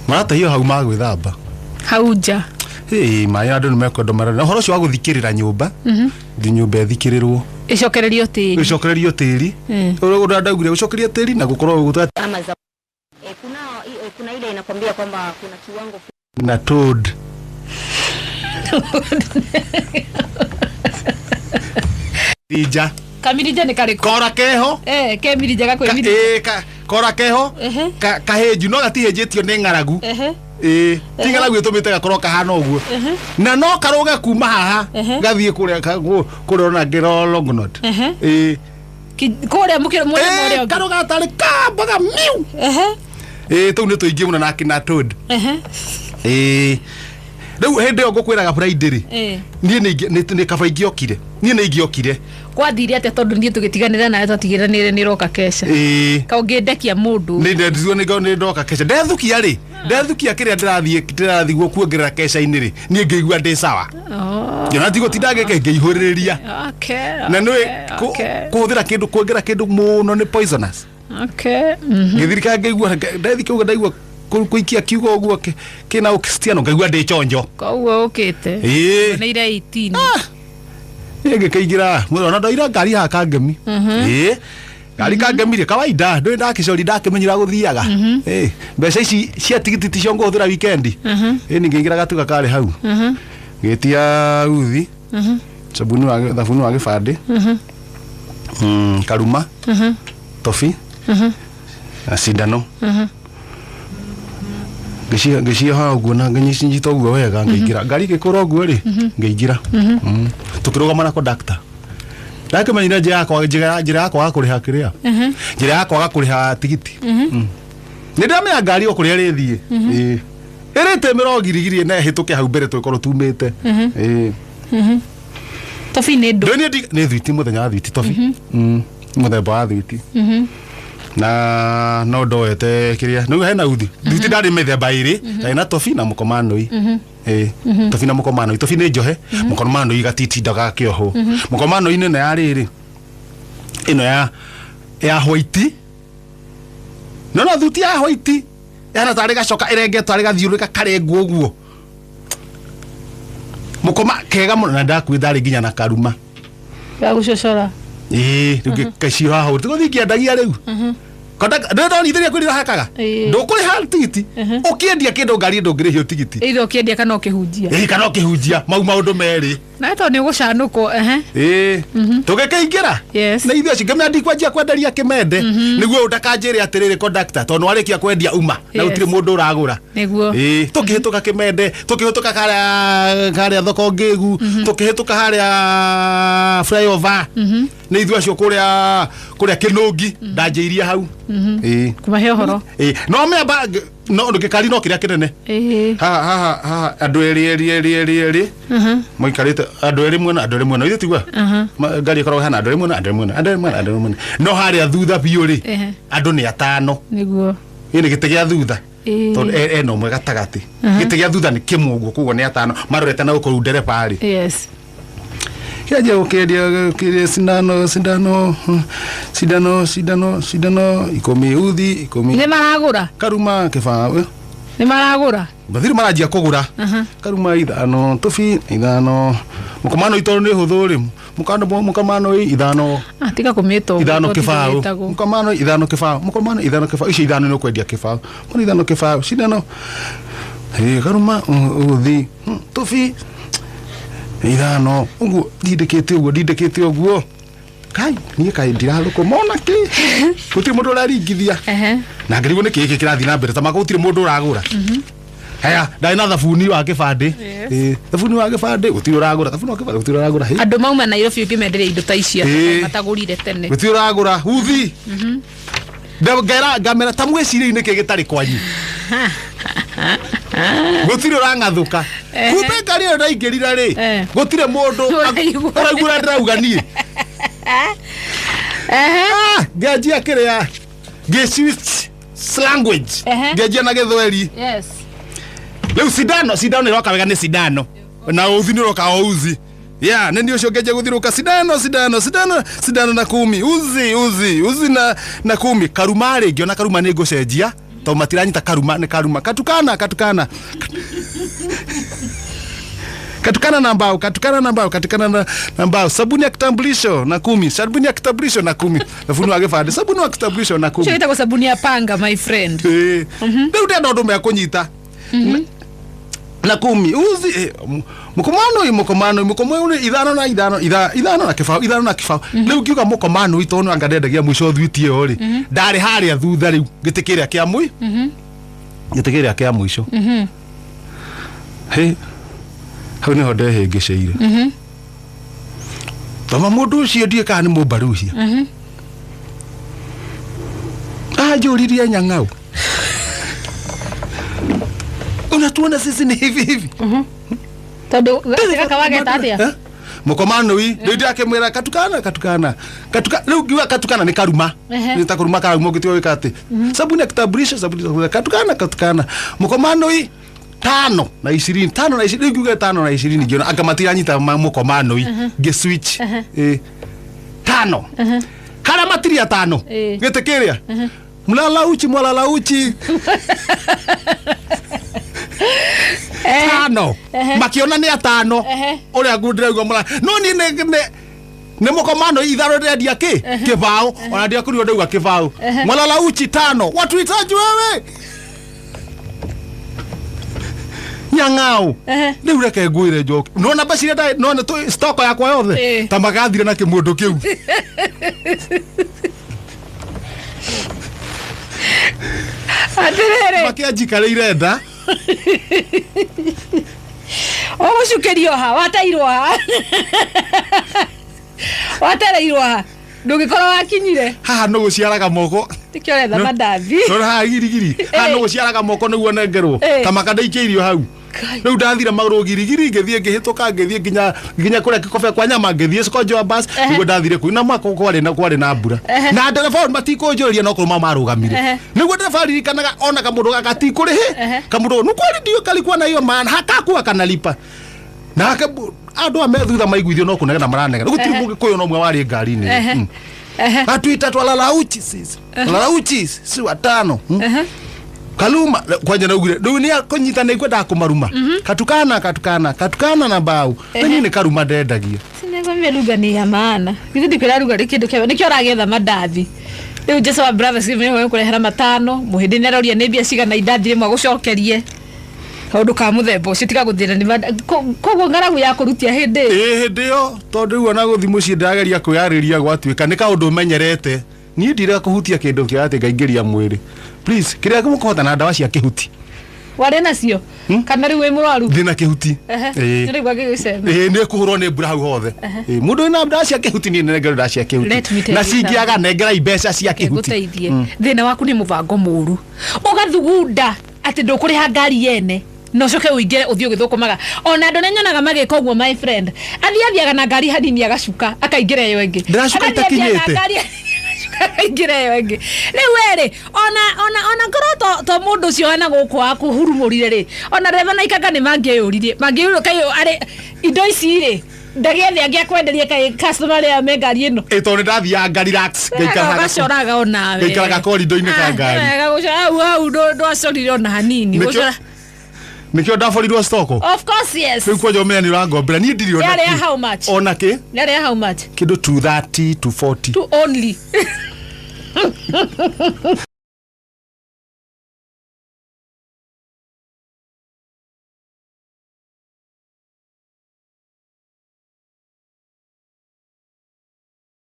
Marata hiyo hauma gwithamba. Hauja. Mai andu ni mekwenda marana. Horo cio waguthikirira nyumba. Ndi nyumba ethikirirwo. Icokererio tiri. Icokererio tiri. Ura ndaugire ucokererio tiri na gukorwo gutata. Kuna ile inakwambia kwamba kuna kiwango na toad. Dija. Kamirija ni kariko. Kora keho? Kemirija gakwe mirija. Kora keho? Kaheju no gatihejetio ni ngaragu. Ti ngaragu itumite gakoro kahana uguo. Na no karoga kuma haha gathie kuria kuria na ngirolo gnot. Kuria mukire muria. Karoga tari kabaga miu. Tu ni tuingie muna na kina toad. Riu hende yo ngukwiraga Friday ri. Nie ni kaba ingiokire. Nie ni ingiokire. Kwathire ate tondu nie tugitiganira na tutigiranire ni roka kesha. Kaungendekia mundu. Ni ndizio ni ndoka kesha. Ndethukia ri. Ndethukia kiria ndirathi gukuongerera kesha ini ri. Nie ngeigua ndi sawa. Jona tigo tidageke ngeihuriria. Na nui kuhuthira kindu kuongera kindu muno ni poisonous. Ngithirika ngeigua ndethikauga ndaigua kuikia kiugo uguo kina ukristiano ngaigua ndi chonjo. Kauo ukite. Ni ira 18. Yenge kaigira mwana ndaira ngari haka ngemi. Ngari ka ngemi ri kawaida ndo ndakicori ndakimenyira guthiaga. Mbeca ici cia tigiti ti ciongo uthira weekend. Ni ngingira gatuka kale hau. Gitia uthi. Sabuni wa thabuni wa gibande. Karuma. Tofi. Na sindano. Gishia ha uguo na nginyita uguo wega ngigira ngari gikora uguo ri ngigira tukirugama na conductor ndakimanyira njira yakwa gakuriha kiria njira yakwa gakuriha tigiti ni ndamenya ngari okuria rithie irite mirogirigirie na hituke hau mbere twikoro tumite tofi ni ndo ni thwiti muthenya wa thwiti tofi muthemba wa thwiti na no ndoete kiria no hena uthi thwiti ndari mithemba iri na tofi na mukomanoi tofi na mukomanoi tofi ni njohe mukomanoi gatiti ndaga kioho mukomanoi ni na yariri ino ya white no thwiti ya white yana tari gacoka irengetwo ari gathiurika karengwo uguo mukoma kega muno na ndakwithari nginya na karuma ya gucocora rugi kacio haha uri tuguthikia ndagia riu konda ndo ni thiria kwirira hakaga ndukuri ha tigiti ukiendia kindu ngari ndungirihio tigiti iro ukiendia kana ukihunjia kana ukihunjia mau maundu meri na to ni gucanuko tugikaingira na ithio cingamya ndikwanjia kwenderia kimende niguo utakanjire atiriri conductor tondu arikia kwendia uma na utire mundu uragura niguo tukihituka kimende tukihituka karia thoko ngigu tukihituka haria flyover ni ithio acio kuria kinungi ndanjiria hau kumahe horo no meba no ndukikari no kiria kinene ha andu eri moikarite andu eri mwena ithu tigwa ngari korwo hana andu eri mwena no haria thutha biu ri andu ni 5 niguo ini gite gia thutha tondu no mwe gatagati gite gia thutha ni kimwe uguo kugo ni 5 marorete na ukuru ndereba ri kiaje ukedia sindano ikomi uthi ikomi ni maragura karuma kibao ni maragura bathiri marajia kugura karuma 5 tofi 5 mukomano itono ni huthuri mukomano 5 atiga kumito 5 kibao mukomano 5 kibao mukomano 5 kibao ici 5 ni kwendia kibao mukomano 5 kibao sindano karuma uthi tofi 5 uguo dindikite uguo kai nie kai ndiraruko mona ki gutire mundu uraringithia na ngirigo ni kiki kirathi na mbere tamaka gutire mundu uragura haya ndai na thabuni wa kibande thabuni wa kibande gutire uragura thabuni wa kibande gutire uragura andu mauma Nairobi ukimenderia indo ta icio matagurire tene gutire uragura uthi ndagera ngamera tamweciria ni kigitari kwanyu gutire urangathuka kumbe ngari yo ndaingirira ri gutire mundu uraigura ndirauganie ngajia kiria switch language ngajia na githweri riu sindano ni roka wega ni sindano na uthi ni roka uzi ya ndio ucio ngeje guthiruka sidano na 10 uzi na 10 karuma ringi ona karuma ni ngucenjia to matiranyita karuma ni karuma katukana na mbao sabuni ya kitambulisho na 10 sabuni ya kitambulisho na 10 nafunu agefade sabuni ya kitambulisho na 10 Choita kwa sabuni ya panga my friend ndio utenda ndomo ya kunyita na 10 uzi mukomano ithano na kifao riu kiuga mukomano itono angadendagia mwisho thwitie ori ndari haria thutha riu gitikiria kia mwisho hau niho ndehingiceire toma mundu ucio ndie kana ni mumbarucia ajuririe nyang'au unatuona sisi ni hivi todo kaka wage tatia mukomano wi ndio akemwira katukana riu ngiwa katukana ni karuma nitakuruma karuma gitio wikate sabuni ya kitambulisho sabuni katukana mukomano wi 5 na 20 ngiuga 5 na 20 ngiona akamatira nyita mukomano wi ge switch 5 kara matiria 5 gitekiria mwala uchi 5 makiona ni 5 uria ngundire ugo mala no ni mukomano itharo ndia kibao ona ndia kurio ndauga kibao mwala uchi 5 watu itaji wewe nyang'au riu reke ngwire njoke nona basi nona to stock yakwa yothe ta magathire na kimundu kiu atirere makianjikare irenda omucukerio ha watairwo ha ndungikorwo wakinyire haha no guciaraga moko tikio retha mandathi no haha girigiri haha no guciaraga moko niguo nengerwo ta makandaikirio hau riu ndathira maguru girigiri ngithie ngihituka ngithie nginya kuria kikobe kwa nyama ngithie skonjo bus niguo ndathire kuina mwako kwari na mbura na ndereba matikunjuria no kuruma marugamire niguo ndereba ririkanaga ona kamundu gagatikurihi kamundu nukwari ndio kalikuwa na hiyo maana hatakuwa kanalipa na andu amethutha maiguithio no kunegena maranega gutiri mugikuyu no mwe wari ngari-ini atuita twalala uchi sisi si watano kaluma kwanja naugire dunia konyita ne kwenda kumaruma katukana na mbao ni karuma ndendagia sinego meruga ni ya maana githidi kwira ruga rikindu kebe nikio ragetha mandathi riu Jesu wa brothers wewe kurehera 5 muhindi neroria ne bia cigana indathire mwa gucokerie kaundu ka muthembo ucio tiga guthira ni koguo ngaragu ya kurutia hindi yo tondu wona guthi muci ndageria kwiyariria gwatuika ni kaundu menyerete ni ndire kuhutia kindu kia ati ngaingiria mwiri please kiria kumukohota na ndawa cia kihuti wari nacio kana riu murwaru thina kihuti ni gwagicema ni kuhurwo ni mbura hau hothe mundu na ndawa cia kihuti ni nengero ndawa cia kihuti na cingiaga nengera imbeca cia kihuti guteithie thina waku ni mubango muru ugathugunda ati ndukuriha ngari yene no coke uingire uthio githukumaga ona andu nenyonaga magika uguo my friend athiathiaga na ngari hanini agacuka akaingira yo ingi ndiracuka itakinyite ingira yo ingi riu eri ona ngoro to mundu cio ana guku aku hurumurire ri ona reva na ikaga ni mangiuririe kayo ari indo ici ri ndagiethe angiakwenderia kai customer ya ngari ino ito ni ndathia ngari relax gacoraga ona we gaikaraga korido-ini ka ngari gagucora au ndo acorire ona hanini gucora nikio ndaforirwo stoko of course yes riu kwaje umenya ni rangombera ni ndiri ona yale how much ona ki yale how much kido 230 to 40 to only